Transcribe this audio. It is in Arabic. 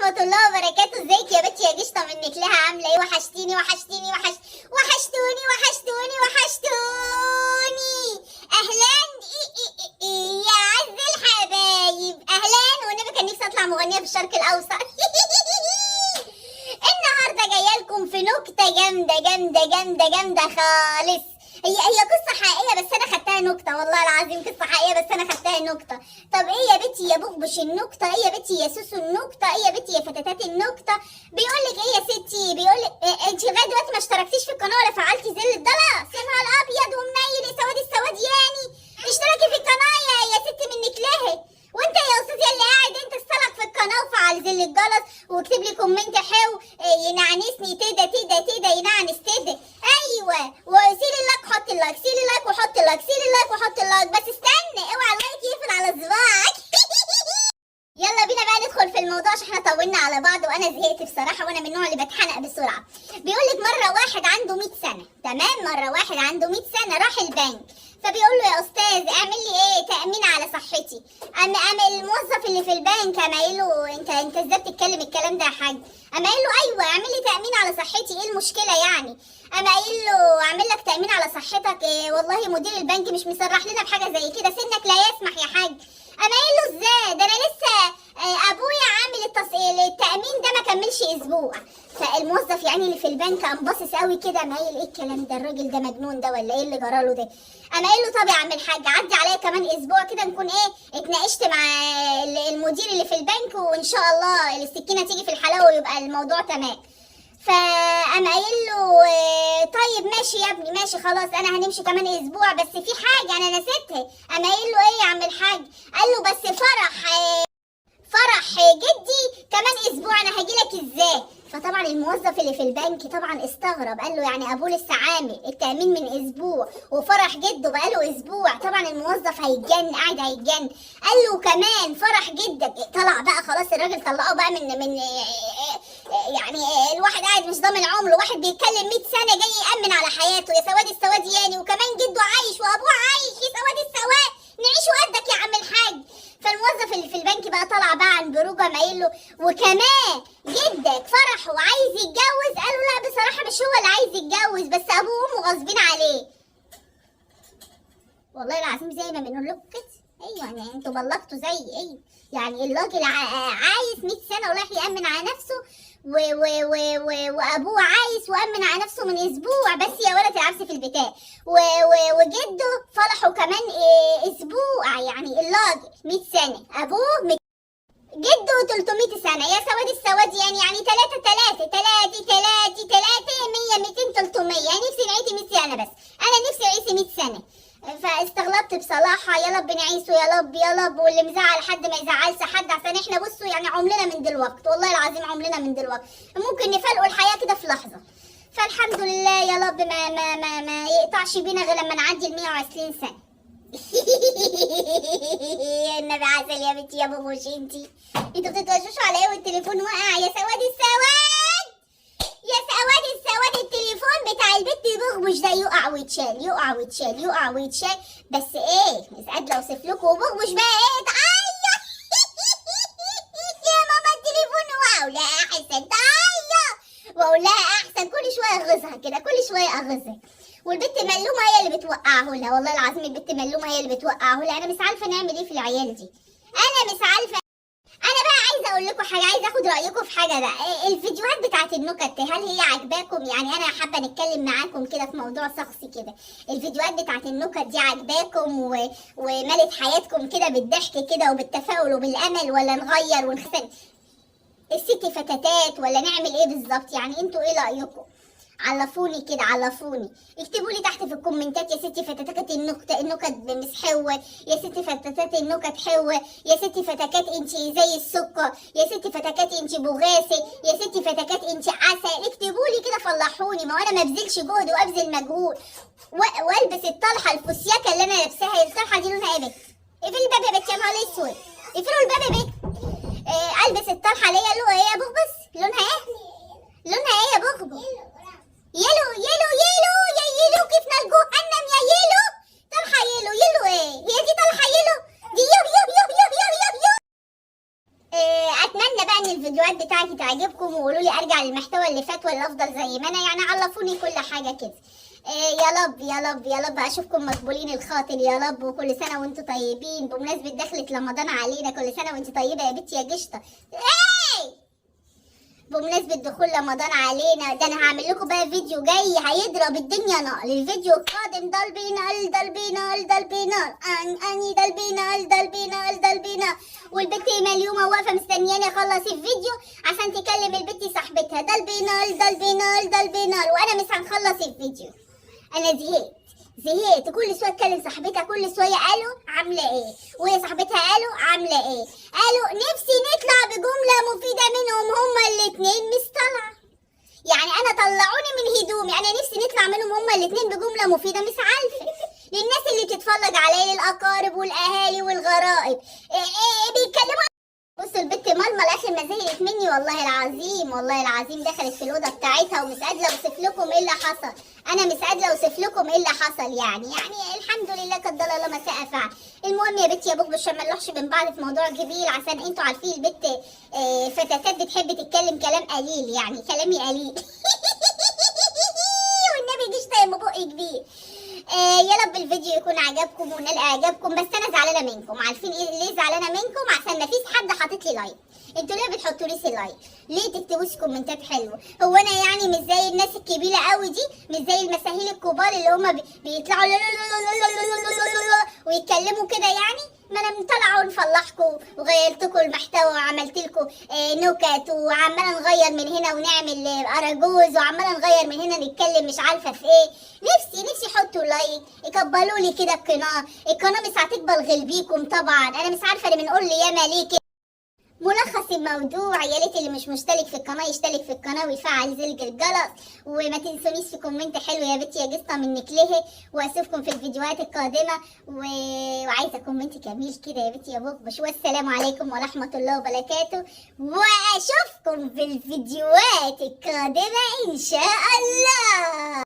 ورحمة الله وبركاته. ازيك يا بنتي يا قشطة؟ منك لها عاملة ايه؟ وحشتيني وحشتوني اهلا يا عز الحبايب، اهلا. والنبي كان نفسي اطلع مغنية في الشرق الاوسط. النهارده جايه لكم في نكتة جامدة خالص. هي قصة حقيقية بس أنا خدتها نكتة، والله العظيم قصة حقيقية بس أنا خدتها نكتة. طب إيه يا بنتي يا بغبش النكتة؟ إيه يا بنتي يا سوسو النكتة؟ إيه يا بنتي يا فتاتات النكتة؟ بيقولك إيه يا ستي؟ بيقولك إيه أنت لغاية دلوقتي ما اشتركتيش في القناة ولا فعلتي زر الجرس؟ يا نهار أبيض ومنيل السواد يعني. اشتركي في القناة يا ستي منك ليه؟ وانت يا استاذ اللي قاعد انت اشترك في القناه وفعل زر الجرس واكتب لي كومنت حلو ينعنسني تدا ينعنس تدا. ايوه وسيل اللايك، حط اللايك، سيل اللايك وحط اللايك، سيل اللايك وحط اللايك. بس استنى اوعى اللايك يقفل على صباعك. يلا بينا بقى ندخل في الموضوع عشان احنا طولنا على بعض وانا زهقت بصراحه، وانا من النوع اللي بتحنق بسرعه. بيقول لك مره واحد عنده 100 سنه، تمام؟ مره واحد عنده 100 سنه راح البنك، فبيقول له يا استاذ اعمل لي ايه تامين على صحتي. قام الموظف اللي في البنك قام قايل له انت ازاي بتتكلم الكلام ده يا حاج؟ قام قايل له ايوه اعمل لي تامين على صحتي، ايه المشكله يعني؟ قام قايل له اعمل لك تامين على صحتك إيه؟ والله مدير البنك مش مسرح لنا بحاجه زي كده، سنك لا يسمح يا حاج. قام قايل له ازاي؟ ده انا لسه ابويا عامل التامين ده ما كملش اسبوع. فالموظف يعني اللي في البنك قام باصص قوي كده، قام قايل ايه الكلام ده؟ الراجل ده مجنون ده ولا ايه اللي جراله ده؟ قام قايل له طب يا عم الحاج عدي عليا كمان اسبوع كده نكون ايه اتناقشت مع المدير اللي في البنك، وان شاء الله السكينه تيجي في الحلاوه ويبقى الموضوع تمام. فقام قايل له طيب ماشي يا ابني ماشي خلاص انا هنمشي كمان اسبوع، بس في حاجه انا نسيتها. قام قايل له ايه يا عم الحاج؟ قال له بس فرح جدي كمان اسبوع، انا هجيلك ازاي؟ فطبعا الموظف اللي في البنك طبعا استغرب، قال له يعني ابوه لسه عامل التامين من اسبوع وفرح جده بقاله اسبوع؟ طبعا الموظف هيتجن، قاعد هيتجن. قال له كمان فرح جدك؟ طلع بقى خلاص الراجل طلعه بقى من يعني الواحد قاعد مش ضامن عمره، واحد بيتكلم 100 سنه جاي يامن على حياته. يا سواد يعني، وكمان جده عايش وابوه عايش، يا سواد نعيشوا قدك يا عم الحاج. فالموظف اللي في البنك بقى طلع بقى عن بروجه قايل له وكمان جدك فرح وعايز يتجوز؟ قال له لا بصراحه مش هو اللي عايز يتجوز، بس ابوه وامه غاصبين عليه. والله العظيم زي ما بنقول لكم كده، ايوه يعني انتوا بلغتوا زي ايه؟ يعني الراجل عايز 100 سنه ورايح يامن على نفسه وابوه عايز وامن على نفسه من اسبوع، بس يا ولد العبس في البتاع. وجده فرحه كمان اسبوع، يعني الراجل 100 سنه ابوه جده 300 سنه. يا سواد يعني 3 100 200 300، يعني نفسي نعيش 100 سنه، بس انا نفسي اعيش 100 سنه. فاستغلبت بصراحه، يا رب نعيشه يا رب، واللي مزعل حد ما يزعلش حد، عشان احنا بصوا يعني عمرنا من دلوقتي، والله العظيم عمرنا من دلوقتي ممكن نفلقوا الحياه كده في لحظه. فالحمد لله يا رب ما يقطعش بينا غير لما نعدي ال 120 سنه. النبي عسل يا بنتي يا بابوش. انتوا بتتوشوشوا على ايه والتليفون واقع؟ يا سواد التليفون بتاع البت بغبش ده يقع ويتشال. بس ايه مش قادره اوصف لكم، وبغبش بقى ايه تعيط. يا ماما التليفون وقع، ولا احسن تعيط، واقول لها احسن كل شويه اغيظها كده، كل شويه اغيظها. والبت ملومه هي اللي بتوقعه لها، والله العظيم البت ملومه هي اللي بتوقعه لها. انا مش عارفه نعمل ايه في العيال دي، انا مش عارفه. انا بقى عايزه اقول لكم حاجه، عايزه اخد رايكم في حاجه بقى. الفيديوهات بتاعت النكت هل هي عجباكم؟ يعني انا حابه نتكلم معاكم كده في موضوع شخصي كده. الفيديوهات بتاعت النكت دي عجباكم وملت حياتكم كده بالضحك كده وبالتفاؤل وبالامل، ولا نغير ونحسن الست فتاتات، ولا نعمل ايه بالظبط؟ يعني انتوا ايه رايكم؟ علفوني كده، اكتبوا لي تحت في الكومنتات. يا ستي فتاتات النكت مش حلوه، يا ستي فتاتات النكت حلوه، يا ستي فتاتات انت زي السكر، يا ستي فتاتات انت بغاسه، يا ستي فتاتات انت عسل. اكتبوا لي كده فلحوني، ما انا ما بذلش جهد وابذل مجهود والبس الطرحه الفسياكه اللي انا لابساها. الطرحه دي لونها ايه بت؟ اقفلي الباب يا بت يا نهار اسود، اقفلوا الباب يا بت. البس الطرحه اللي هي لونها ايه يا بغبس؟ لونها ايه يا بغبس؟ يلو يا يلو كيف نلقو جهنم يا يلو. طرحه يلو ايه؟ هي دي طرحه يلو؟ دي يو. اتمنى بقى ان الفيديوهات بتاعتي تعجبكم وقولوا لي ارجع للمحتوى اللي فات ولا افضل زي ما انا، يعني عرفوني كل حاجه كده. يا رب يا رب يا رب اشوفكم مقبولين الخاطر يا رب، وكل سنه وانتم طيبين. بمناسبه دخلة رمضان علينا، كل سنه وانت طيبه يا بنتي يا قشطه. بمناسبة دخول رمضان علينا، ده انا هعمل لكم بقى فيديو جاي هيضرب الدنيا نار. الفيديو القادم ضربي نار ضربي نار ضربي نار اني ضربي نار ضربي نار ضربي نار. والبت مليومة واقفة مستنياني اخلص الفيديو عشان تكلم البت صاحبتها ضربي نار ضربي نار ضربي نار، وانا مش هنخلص الفيديو. انا زهقت كل شويه اتكلم صاحبتها، كل شويه قالوا عامله ايه، وهي صاحبتها قالوا عامله ايه، قالوا نفسي نطلع بجمله مفيده منهم هما الاتنين مش طالعه. يعني انا طلعوني من هدومي، انا نفسي نطلع منهم هما الاتنين بجمله مفيده مش عارفه. للناس اللي بتتفرج عليا، للاقارب والاهالي والغرائب، بيتكلموا. بصوا البت ململ اخر ما زهقت مني والله العظيم، والله العظيم دخلت في الاوضه بتاعتها ومش قادره اوصف لكم ايه اللي حصل. انا مش قادره اوصف لكم ايه اللي حصل، يعني الحمد لله قدر الله ما شاء فعل. المهم يا بنتي يا بوب عشان ما نروحش من بعض في موضوع كبير، عشان انتوا عارفين البت فتاتات بتحب تتكلم كلام قليل، يعني كلامي قليل. والنبي جيش طيب بقي كبير. يا رب الفيديو يكون عجبكم ونال اعجابكم، بس انا زعلانه منكم. عارفين ايه ليه زعلانه منكم؟ عشان ما فيش حد حاطط لي لايك. انتوا ليه بتحطوليش اللايك؟ ليه تكتبوش كومنتات حلوه؟ هو انا يعني مش زي الناس الكبيره قوي دي، مش زي المساهيل الكبار اللي هم بيطلعوا ويتكلموا كده يعني؟ ما انا طالعه ونفلحكم وغيرتكم المحتوى وعملت لكم نكت، وعماله نغير من هنا ونعمل اراجوز، وعماله نغير من هنا نتكلم مش عارفه في ايه. نفسي يحطوا لايك، يكبروا لي كده القناه مش هتكبر غير بيكم طبعا. انا مش عارفه اللي بنقول لي ياما ليه كده. ملخص الموضوع، يا ريت اللي مش مشترك في القناه يشترك في القناه ويفعل زر الجرس، وما تنسونيش في كومنت حلو يا بنتي يا قسطه منك ليه. واشوفكم في الفيديوهات القادمه وعايزه كومنت جميل كده يا بنتي يا بوبش. والسلام عليكم ورحمه الله وبركاته، واشوفكم في الفيديوهات القادمه ان شاء الله.